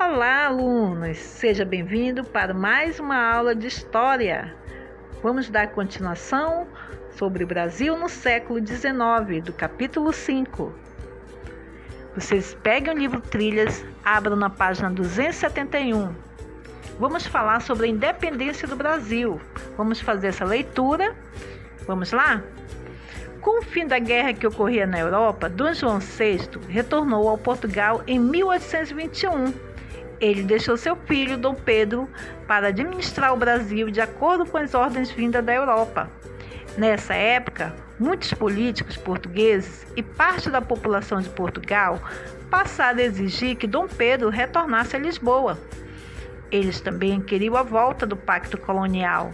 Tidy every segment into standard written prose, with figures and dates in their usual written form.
Olá, alunos! Seja bem-vindo para mais uma aula de História. Vamos dar continuação sobre o Brasil no século XIX, do capítulo 5. Vocês peguem o livro Trilhas, abram na página 271. Vamos falar sobre a independência do Brasil. Vamos fazer essa leitura. Vamos lá? Com o fim da guerra que ocorria na Europa, Dom João VI retornou ao Portugal em 1821. Ele deixou seu filho, Dom Pedro, para administrar o Brasil de acordo com as ordens vindas da Europa. Nessa época, muitos políticos portugueses e parte da população de Portugal passaram a exigir que Dom Pedro retornasse a Lisboa. Eles também queriam a volta do Pacto Colonial.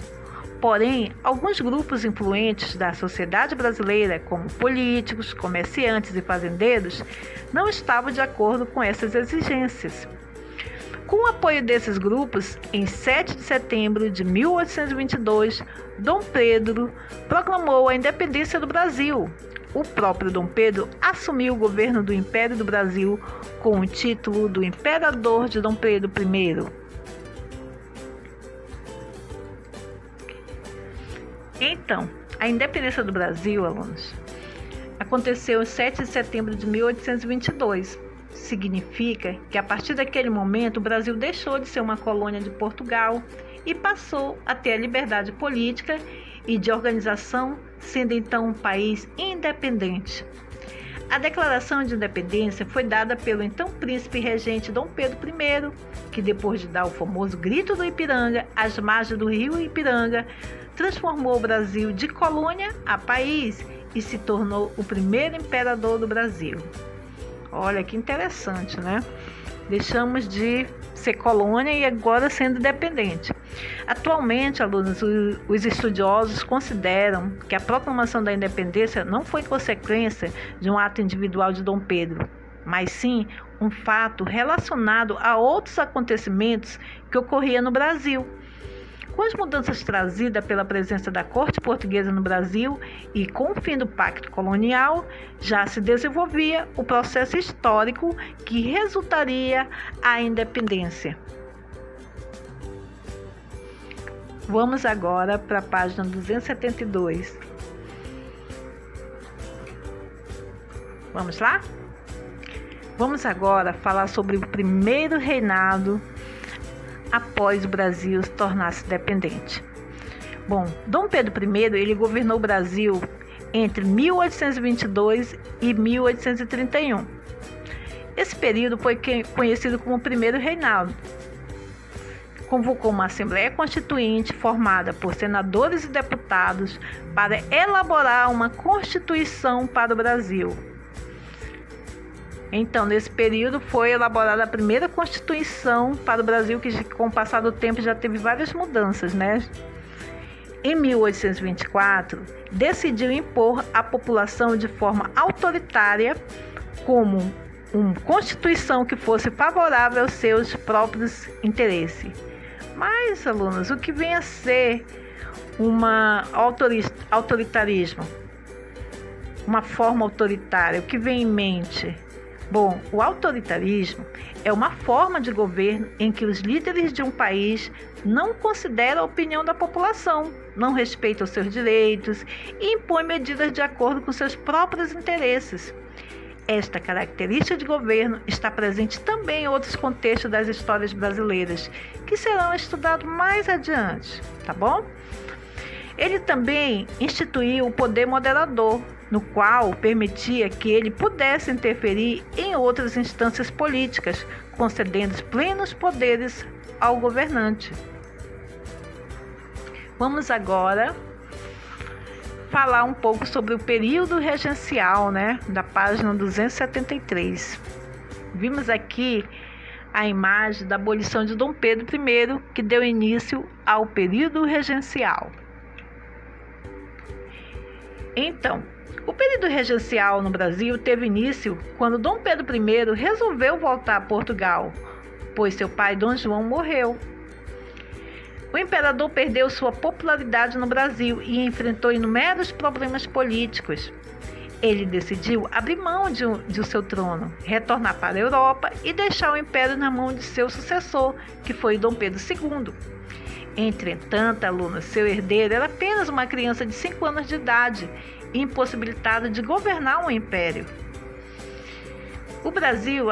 Porém, alguns grupos influentes da sociedade brasileira, como políticos, comerciantes e fazendeiros, não estavam de acordo com essas exigências. Com o apoio desses grupos, em 7 de setembro de 1822, Dom Pedro proclamou a independência do Brasil. O próprio Dom Pedro assumiu o governo do Império do Brasil com o título do Imperador de Dom Pedro I. Então, a independência do Brasil, alunos, aconteceu em 7 de setembro de 1822. Significa que a partir daquele momento o Brasil deixou de ser uma colônia de Portugal e passou a ter a liberdade política e de organização, sendo então um país independente. A declaração de independência foi dada pelo então príncipe regente Dom Pedro I, que depois de dar o famoso Grito do Ipiranga às margens do rio Ipiranga, transformou o Brasil de colônia a país e se tornou o primeiro imperador do Brasil. Olha que interessante, né? Deixamos de ser colônia e agora sendo independente. Atualmente, alunos, os estudiosos consideram que a proclamação da independência não foi consequência de um ato individual de Dom Pedro, mas sim um fato relacionado a outros acontecimentos que ocorriam no Brasil. Com as mudanças trazidas pela presença da corte portuguesa no Brasil e com o fim do Pacto Colonial, já se desenvolvia o processo histórico que resultaria a independência. Vamos agora para a página 272. Vamos lá? Vamos agora falar sobre o primeiro reinado após o Brasil se tornar-se independente. Bom, Dom Pedro I, ele governou o Brasil entre 1822 e 1831. Esse período foi conhecido como o primeiro reinado. Convocou uma Assembleia Constituinte formada por senadores e deputados para elaborar uma Constituição para o Brasil. Então, nesse período foi elaborada a primeira Constituição para o Brasil, que com o passar do tempo já teve várias mudanças, né? Em 1824, decidiu impor à população de forma autoritária como uma Constituição que fosse favorável aos seus próprios interesses. Mas, alunos, o que vem a ser autoritarismo? Uma forma autoritária, o que vem em mente? Bom, o autoritarismo é uma forma de governo em que os líderes de um país não consideram a opinião da população, não respeitam seus direitos e impõem medidas de acordo com seus próprios interesses. Esta característica de governo está presente também em outros contextos das histórias brasileiras, que serão estudados mais adiante, tá bom? Ele também instituiu o poder moderador, no qual permitia que ele pudesse interferir em outras instâncias políticas, concedendo plenos poderes ao governante. Vamos agora falar um pouco sobre o período regencial, né, da página 273. Vimos aqui a imagem da abolição de Dom Pedro I, que deu início ao período regencial. Então, o período regencial no Brasil teve início quando Dom Pedro I resolveu voltar a Portugal, pois seu pai Dom João morreu. O imperador perdeu sua popularidade no Brasil e enfrentou inúmeros problemas políticos. Ele decidiu abrir mão de seu trono, retornar para a Europa e deixar o império na mão de seu sucessor, que foi Dom Pedro II. Entretanto, Luna, seu herdeiro, era apenas uma criança de 5 anos de idade, impossibilitada de governar um império. O Brasil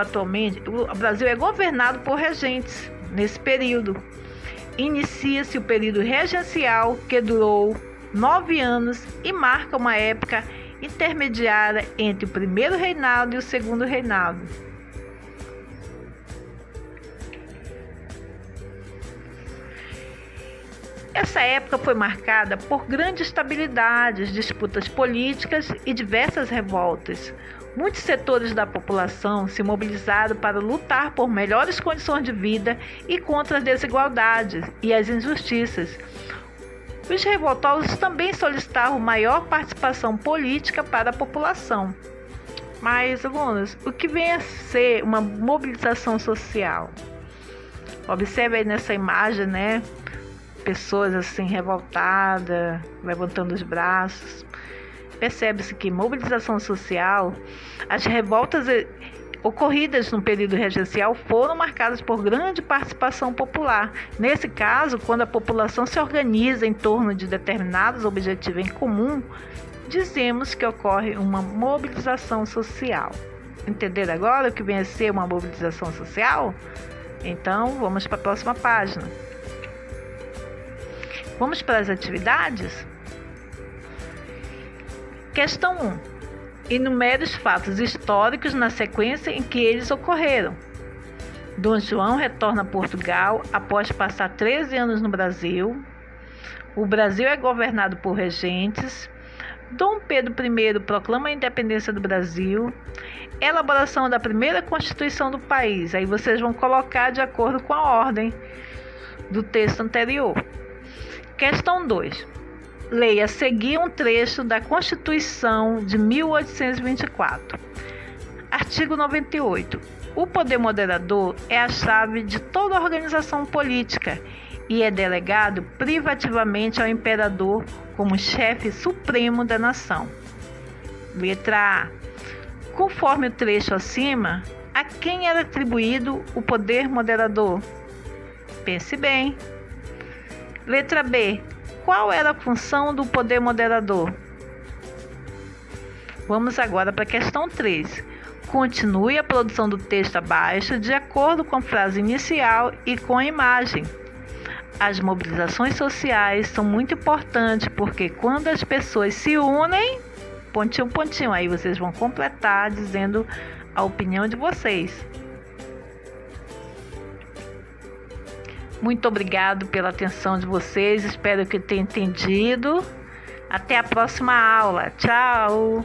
é governado por regentes. Nesse período, inicia-se o período regencial, que durou 9 anos e marca uma época intermediária entre o primeiro reinado e o segundo reinado. Essa época foi marcada por grandes instabilidades, disputas políticas e diversas revoltas. Muitos setores da população se mobilizaram para lutar por melhores condições de vida e contra as desigualdades e as injustiças. Os revoltosos também solicitavam maior participação política para a população. Mas, alunos, o que vem a ser uma mobilização social? Observe aí nessa imagem, né? Pessoas assim revoltadas, levantando os braços. Percebe-se que mobilização social, as revoltas ocorridas no período regencial foram marcadas por grande participação popular. Nesse caso, quando a população se organiza em torno de determinados objetivos em comum, dizemos que ocorre uma mobilização social. Entenderam agora o que vem a ser uma mobilização social? Então, vamos para a próxima página. Vamos para as atividades? Questão 1. Enumere os fatos históricos na sequência em que eles ocorreram. Dom João retorna a Portugal após passar 13 anos no Brasil. O Brasil é governado por regentes. Dom Pedro I proclama a independência do Brasil. Elaboração da primeira Constituição do país. Aí vocês vão colocar de acordo com a ordem do texto anterior. Questão 2. Leia a seguir um trecho da Constituição de 1824. Artigo 98. O poder moderador é a chave de toda organização política e é delegado privativamente ao imperador como chefe supremo da nação. Letra A. Conforme o trecho acima, a quem era atribuído o poder moderador? Pense bem. Letra B. Qual era a função do poder moderador? Vamos agora para a questão 3. Continue a produção do texto abaixo de acordo com a frase inicial e com a imagem. As mobilizações sociais são muito importantes porque quando as pessoas se unem, pontinho, pontinho, aí vocês vão completar dizendo a opinião de vocês. Muito obrigado pela atenção de vocês, espero que tenham entendido. Até a próxima aula. Tchau!